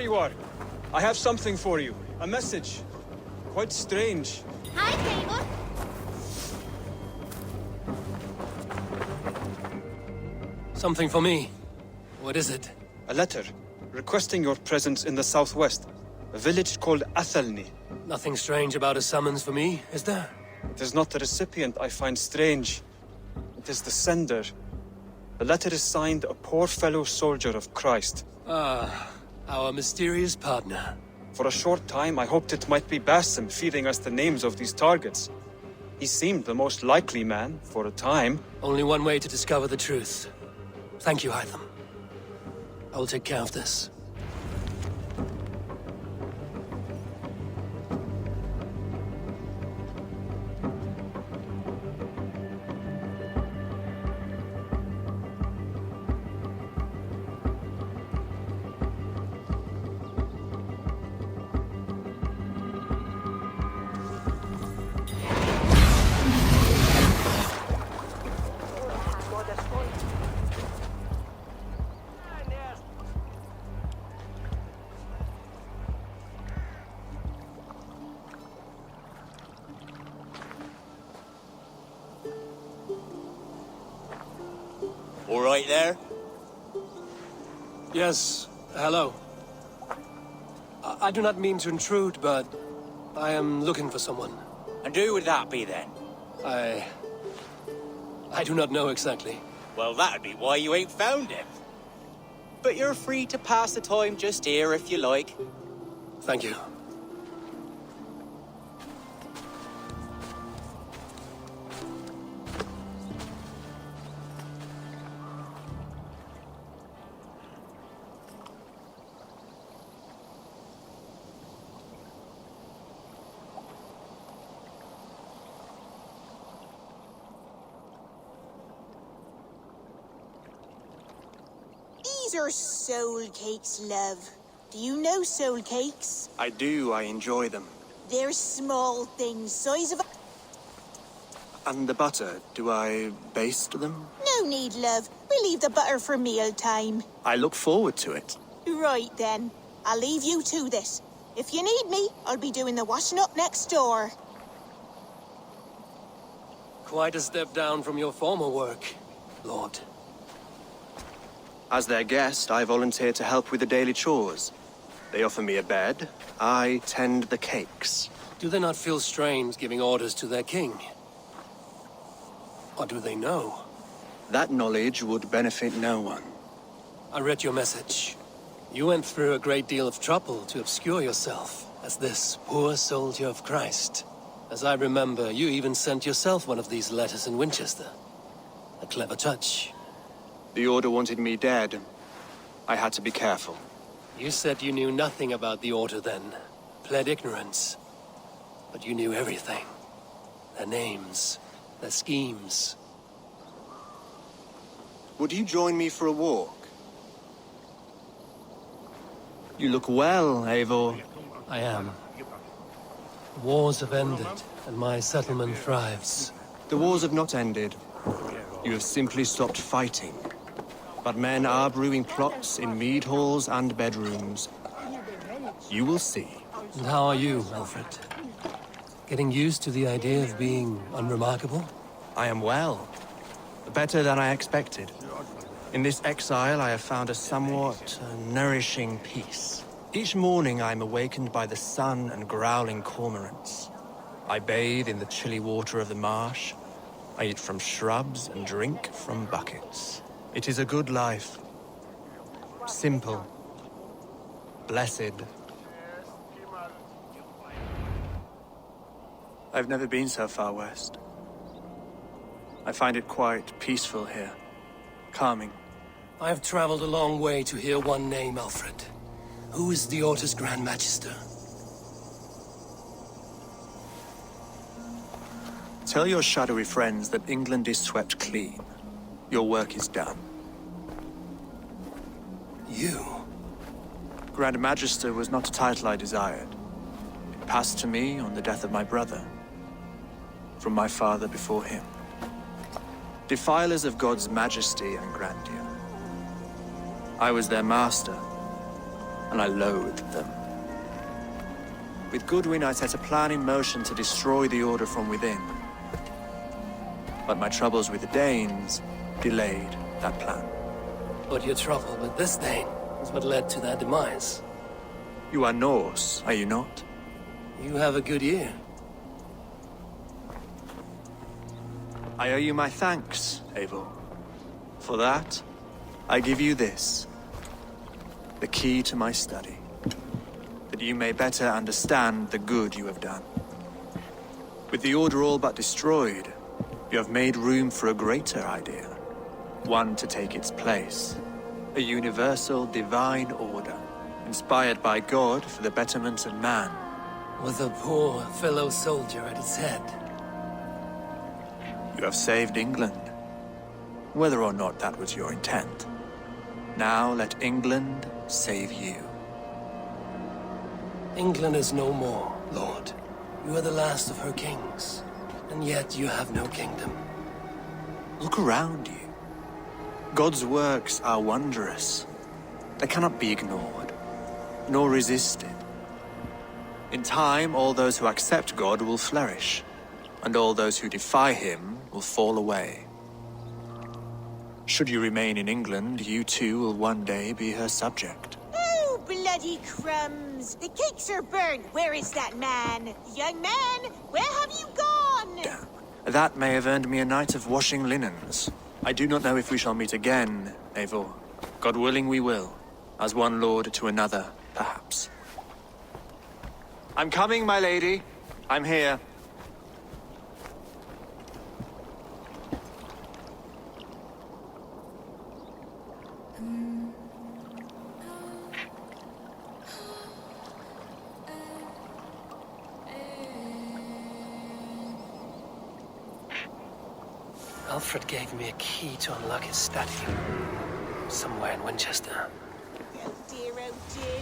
you are. I have something for you. A message. Quite strange. Hi, Cable. Something for me. What is it? A letter requesting your presence in the southwest. A village called Athelney. Nothing strange about a summons for me, is there? It is not the recipient I find strange. It is the sender. The letter is signed a poor fellow soldier of Christ. Ah, our mysterious partner. For a short time, I hoped it might be Basim feeding us the names of these targets. He seemed the most likely man, for a time. Only one way to discover the truth. Thank you, Hytham. I will take care of this. All right there? Yes, hello. I do not mean to intrude, but I am looking for someone. And who would that be then? I do not know exactly. Well, that'd be why you ain't found him. But you're free to pass the time just here if you like. Thank you. These are soul cakes, love. Do you know soul cakes? I do. I enjoy them. They're small things, size of a... And the butter, do I baste them? No need, love. We leave the butter for meal time. I look forward to it. Right then. I'll leave you to this. If you need me, I'll be doing the washing up next door. Quite a step down from your former work, Lord. As their guest, I volunteer to help with the daily chores. They offer me a bed. I tend the cakes. Do they not feel strange giving orders to their king? Or do they know? That knowledge would benefit no one. I read your message. You went through a great deal of trouble to obscure yourself as this poor soldier of Christ. As I remember, you even sent yourself one of these letters in Winchester. A clever touch. The Order wanted me dead. I had to be careful. You said you knew nothing about the Order then. Pled ignorance. But you knew everything. Their names, their schemes. Would you join me for a walk? You look well, Eivor. I am. The wars have ended, and my settlement thrives. The wars have not ended. You have simply stopped fighting. But men are brewing plots in mead halls and bedrooms. You will see. And how are you, Alfred? Getting used to the idea of being unremarkable? I am well. Better than I expected. In this exile, I have found a somewhat nourishing peace. Each morning, I am awakened by the sun and growling cormorants. I bathe in the chilly water of the marsh. I eat from shrubs and drink from buckets. It is a good life. Simple. Blessed. I've never been so far west. I find it quite peaceful here. Calming. I have traveled a long way to hear one name, Alfred. Who is the Order's Grand Magister? Tell your shadowy friends that England is swept clean. Your work is done. You? Grand Magister was not a title I desired. It passed to me on the death of my brother. From my father before him. Defilers of God's majesty and grandeur. I was their master. and I loathed them. With Goodwin, I set a plan in motion to destroy the Order from within. But my troubles with the Danes delayed that plan. But your trouble with this Dane is what led to their demise. You are Norse, are you not? You have a good ear. I owe you my thanks, Eivor. For that, I give you this. The key to my study. That you may better understand the good you have done. With the Order all but destroyed, you have made room for a greater idea. One to take its place. A universal divine order, inspired by God for the betterment of man. With a poor fellow soldier at its head. You have saved England, whether or not that was your intent. Now let England save you. England is no more, Lord. You are the last of her kings, and yet you have no kingdom. Look around you. God's works are wondrous. They cannot be ignored, nor resisted. In time, all those who accept God will flourish, and all those who defy him will fall away. Should you remain in England, you too will one day be her subject. Oh, bloody crumbs! The cakes are burned. Where is that man? Young man, where have you gone? Damn. That may have earned me a night of washing linens. I do not know if we shall meet again, Eivor. God willing we will. As one lord to another, perhaps. I'm coming, my lady. I'm here. Alfred gave me a key to unlock his statue. Somewhere in Winchester. Oh dear,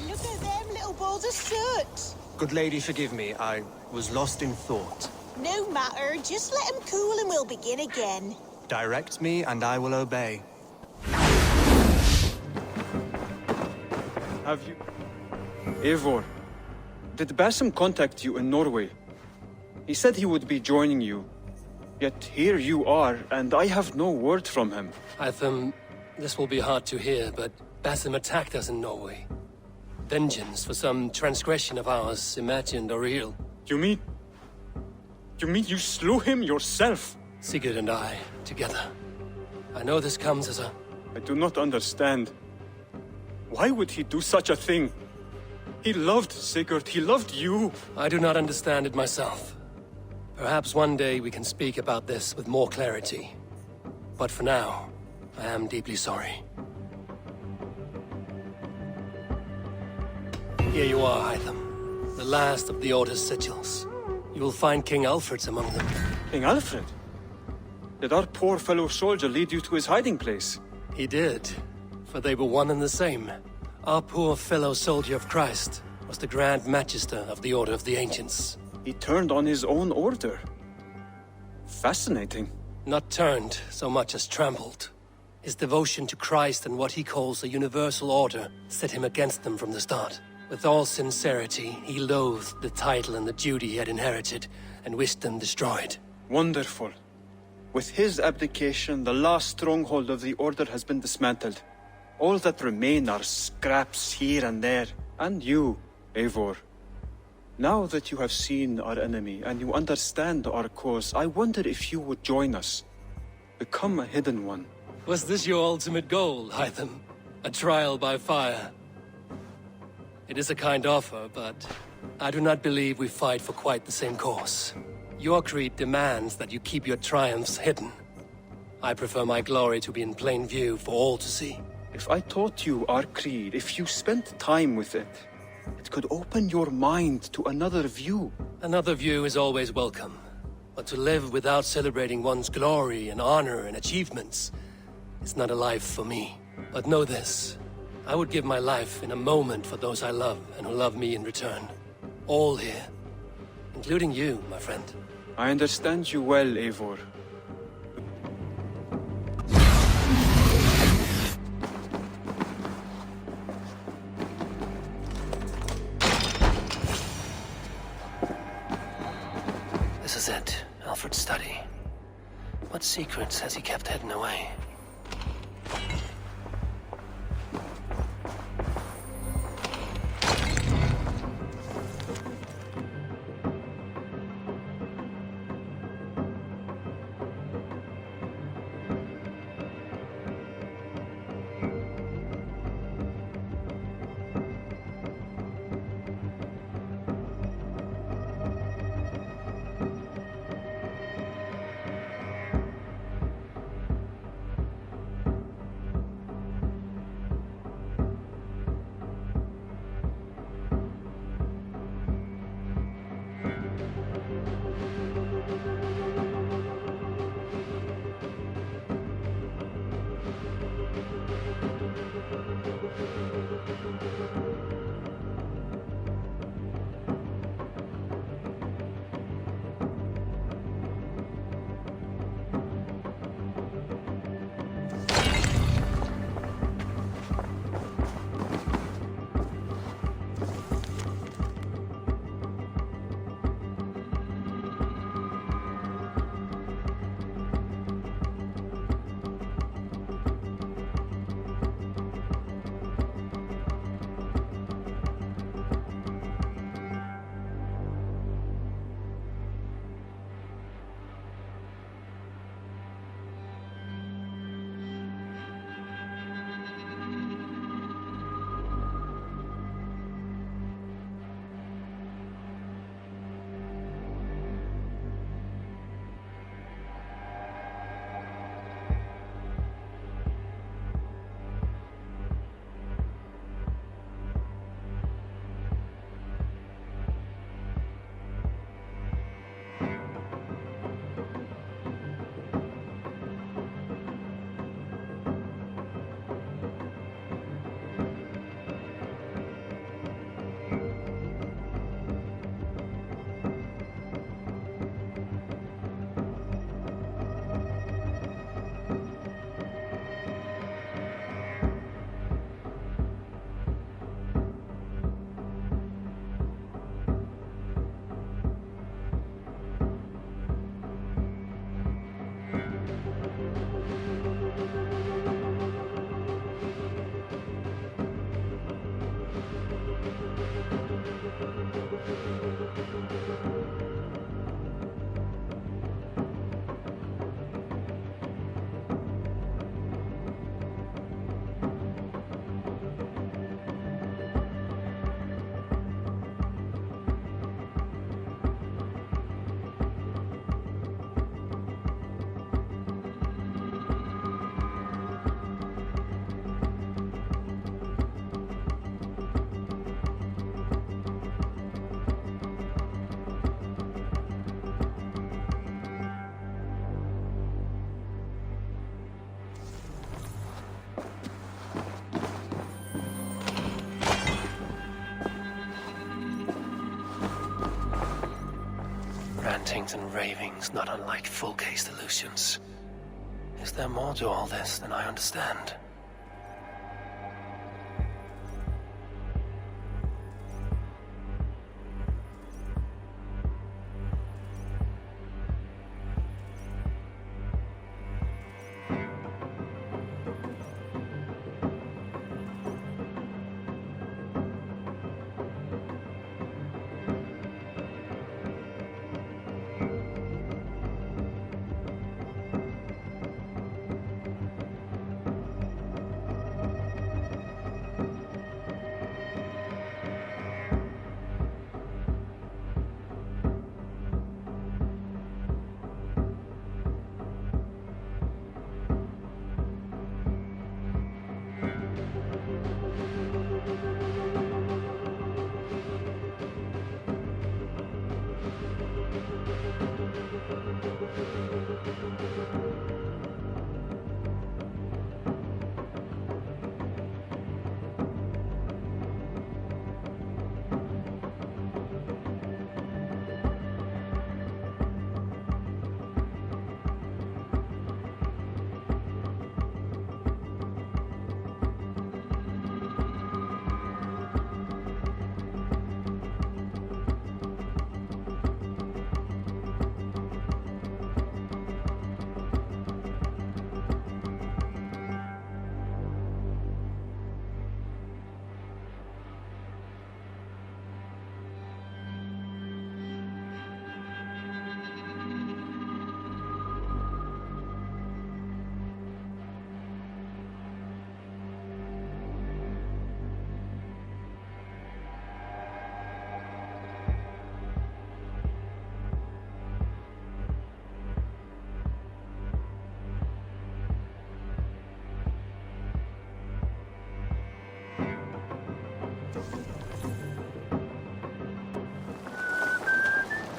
look at them little balls of soot. Good lady, forgive me. I was lost in thought. No matter, just let him cool and we'll begin again. Direct me, and I will obey. Have you... Eivor, did Basim contact you in Norway? He said he would be joining you. Yet here you are, and I have no word from him. Hytham, this will be hard to hear, but Basim attacked us in Norway. Vengeance for some transgression of ours, imagined or real. You mean you slew him yourself? Sigurd and I, together. I know this comes as a... I do not understand. Why would he do such a thing? He loved Sigurd, he loved you. I do not understand it myself. Perhaps one day we can speak about this with more clarity. But for now, I am deeply sorry. Here you are, Hytham. The last of the Order's sigils. You will find King Alfred's among them. King Alfred? Did our poor fellow soldier lead you to his hiding place? He did, for they were one and the same. Our poor fellow soldier of Christ was the Grand Magister of the Order of the Ancients. He turned on his own order. Fascinating. Not turned so much as trampled. His devotion to Christ and what he calls a universal order set him against them from the start. With all sincerity, he loathed the title and the duty he had inherited, and wished them destroyed. Wonderful. With his abdication, the last stronghold of the Order has been dismantled. All that remain are scraps here and there. And you, Eivor. Now that you have seen our enemy and you understand our cause, I wonder if you would join us. Become a hidden one. Was this your ultimate goal, Hytham? A trial by fire? It is a kind offer, but I do not believe we fight for quite the same cause. Your creed demands that you keep your triumphs hidden. I prefer my glory to be in plain view for all to see. If I taught you our creed, if you spent time with it, it could open your mind to another view. Another view is always welcome. But to live without celebrating one's glory and honor and achievements is not a life for me. But know this, I would give my life in a moment for those I love and who love me in return. All here, including you, my friend. I understand you well, Eivor. This is it, Alfred's study. What secrets has he kept hidden away? Rantings and ravings, not unlike full-case illusions. Is there more to all this than I understand?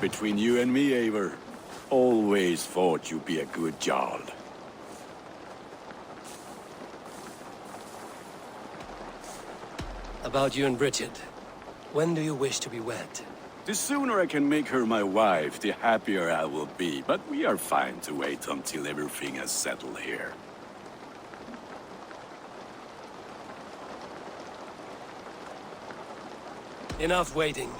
between you and me, Eivor. Always thought you'd be a good Jarl. About you and Bridget. When do you wish to be wed? The sooner I can make her my wife, the happier I will be. But we are fine to wait until everything has settled here. Enough waiting.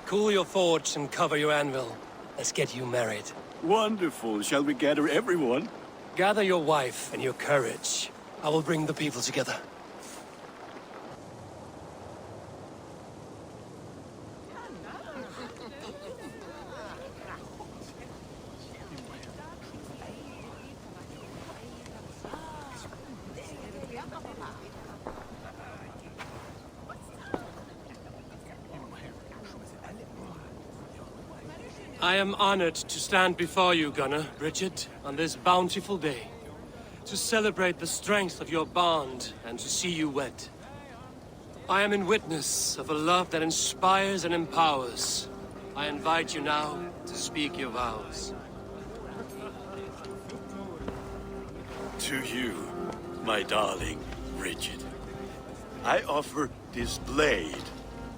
Cool your forge and cover your anvil. Let's get you married. Wonderful. Shall we gather everyone? Gather your wife and your courage. I will bring the people together. I am honored to stand before you, Gunnar, Bridget, on this bountiful day. To celebrate the strength of your bond and to see you wed. I am in witness of a love that inspires and empowers. I invite you now to speak your vows. To you, my darling Bridget, I offer this blade,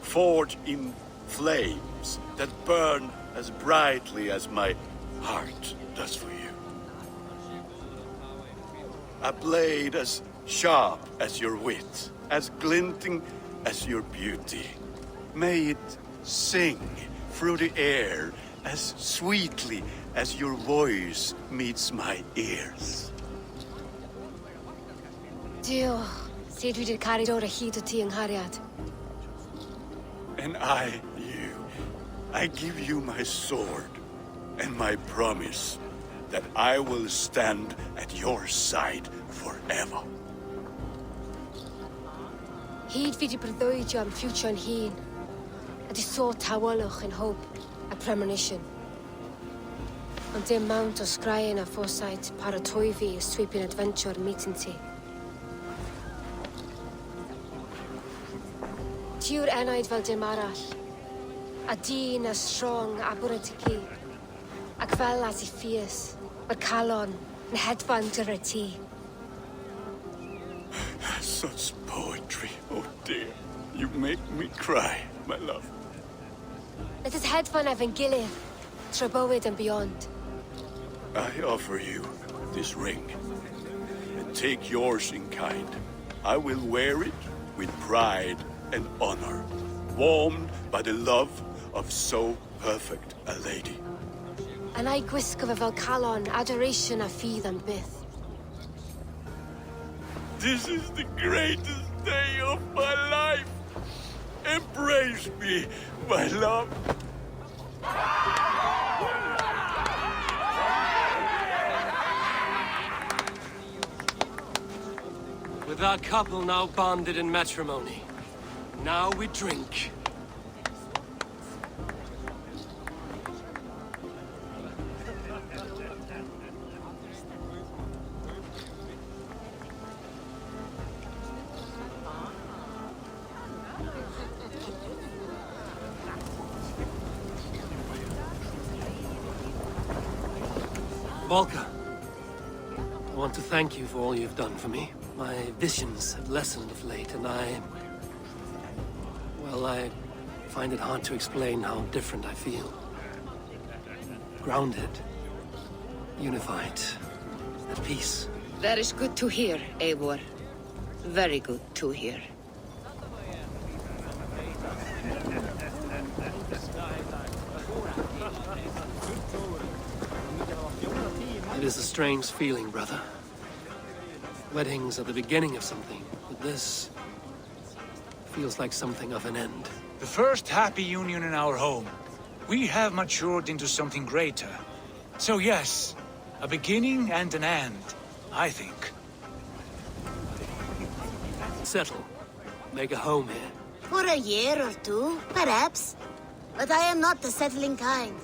forged in flames that burn as brightly as my heart does for you. A blade as sharp as your wit, as glinting as your beauty. May it sing through the air as sweetly as your voice meets my ears. Dio, sed vi det caridor a hyd o ti yng nghariad. And I give you my sword and my promise that I will stand at your side forever. Hyd fi di breuddwydio am future yn hun, a di so tawalwch yn hope a premonition. Ond dim mount o sgraen a foresight paratoi fi a sweeping adventure meeting ti. Tiw'r enaid fel dim arall, a dyn as strong a bwrdd y ci, ac fel as I fierce, mae'r calon yn hedfan gyda ti. Such poetry, oh dear. You make me cry, my love. Let us hedfan efo'n gilydd, tra bywyd and beyond. I offer you this ring, and take yours in kind. I will wear it with pride and honor, warmed by the love of so perfect a lady. And I gwisgo fe fel calon, adoration a ffydd am byth. This is the greatest day of my life. Embrace me, my love. With our couple now bonded in matrimony, now we drink. Volker, I want to thank you for all you've done for me. My visions have lessened of late, and I find it hard to explain how different I feel. Grounded, unified, at peace. That is good to hear, Eivor. Very good to hear. It is a strange feeling, brother. Weddings are the beginning of something, but this feels like something of an end. The first happy union in our home. We have matured into something greater. So yes, a beginning and an end, I think. Settle. Make a home here. For a year or two, perhaps. But I am not the settling kind.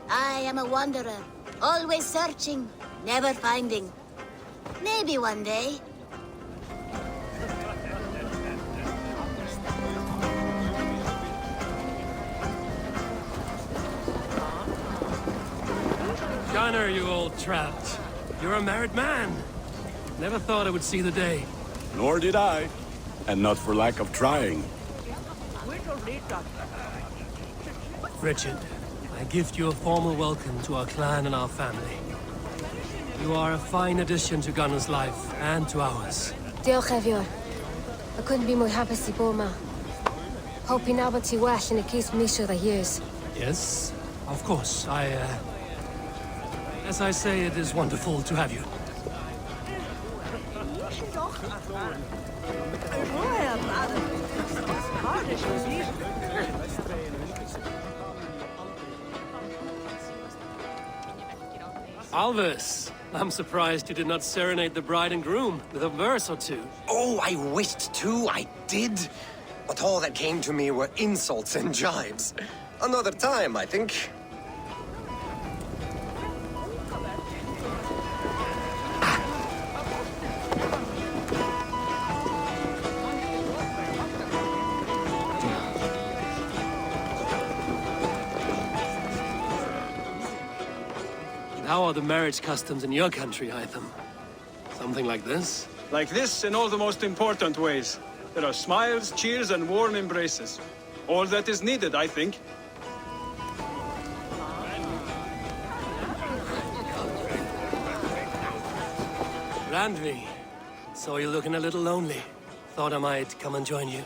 I am a wanderer, always searching, never finding. Maybe one day. Gunnar, you old trout. You're a married man. Never thought I would see the day. Nor did I. And not for lack of trying. Richard, I gift you a formal welcome to our clan and our family. You are a fine addition to Gunnar's life and to ours. Diolch Evior. I couldn't be more hapus I bod ma. Hope you nabod ti well in a case misio the years. Yes, of course. As I say, it is wonderful to have you. Alvis, I'm surprised you did not serenade the bride and groom with a verse or two. Oh, I wished to, I did. But all that came to me were insults and jibes. Another time, I think. How are the marriage customs in your country, Hytham? Something like this? Like this in all the most important ways. There are smiles, cheers, and warm embraces. All that is needed, I think. Randvi, saw you looking a little lonely. Thought I might come and join you.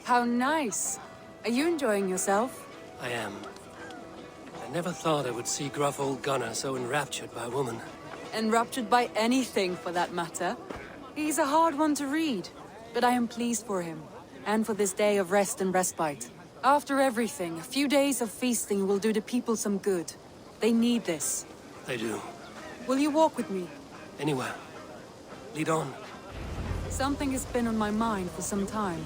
How nice. Are you enjoying yourself? I am. I never thought I would see gruff old Gunnar so enraptured by a woman. Enraptured by anything, for that matter. He's a hard one to read, but I am pleased for him, and for this day of rest and respite. After everything, a few days of feasting will do the people some good. They need this. They do. Will you walk with me? Anywhere. Lead on. Something has been on my mind for some time.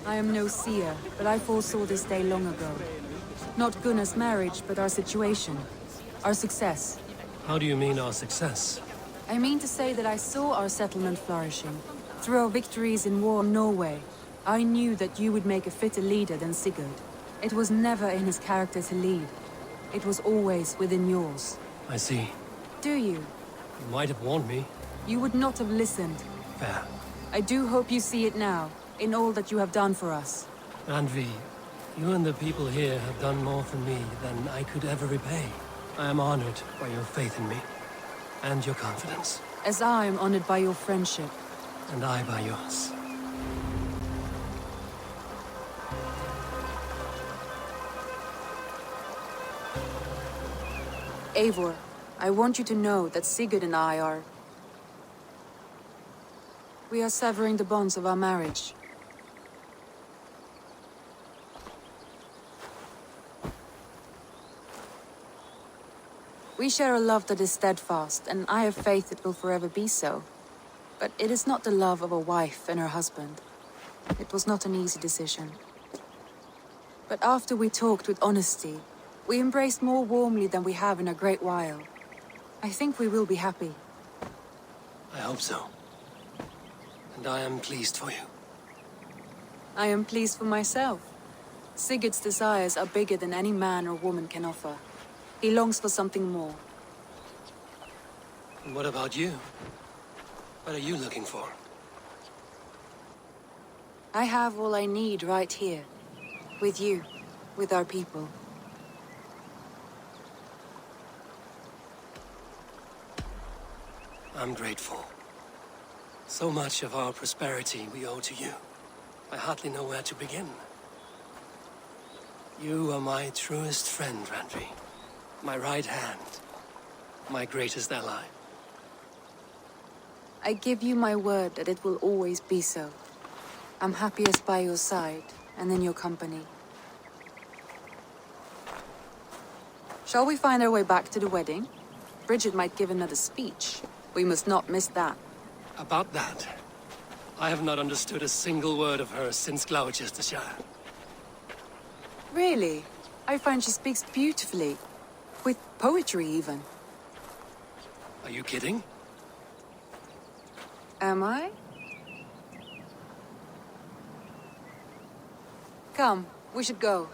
I am no seer, but I foresaw this day long ago. Not Gunnar's marriage, but our situation. Our success. How do you mean our success? I mean to say that I saw our settlement flourishing. Through our victories in war in Norway, I knew that you would make a fitter leader than Sigurd. It was never in his character to lead. It was always within yours. I see. Do you? You might have warned me. You would not have listened. Fair. I do hope you see it now, in all that you have done for us. Randvi, you and the people here have done more for me than I could ever repay. I am honored by your faith in me, and your confidence. As I am honored by your friendship. And I by yours. Eivor, I want you to know that Sigurd and I are... We are severing the bonds of our marriage. We share a love that is steadfast, and I have faith it will forever be so. But it is not the love of a wife and her husband. It was not an easy decision. But after we talked with honesty, we embraced more warmly than we have in a great while. I think we will be happy. I hope so. And I am pleased for you. I am pleased for myself. Sigurd's desires are bigger than any man or woman can offer. He longs for something more. And what about you? What are you looking for? I have all I need right here. With you. With our people. I'm grateful. So much of our prosperity we owe to you. I hardly know where to begin. You are my truest friend, Randvi. My right hand. My greatest ally. I give you my word that it will always be so. I'm happiest by your side, and in your company. Shall we find our way back to the wedding? Bridget might give another speech. We must not miss that. About that, I have not understood a single word of hers since Gloucestershire. Really? I find she speaks beautifully. With poetry, even. Are you kidding? Am I? Come, we should go.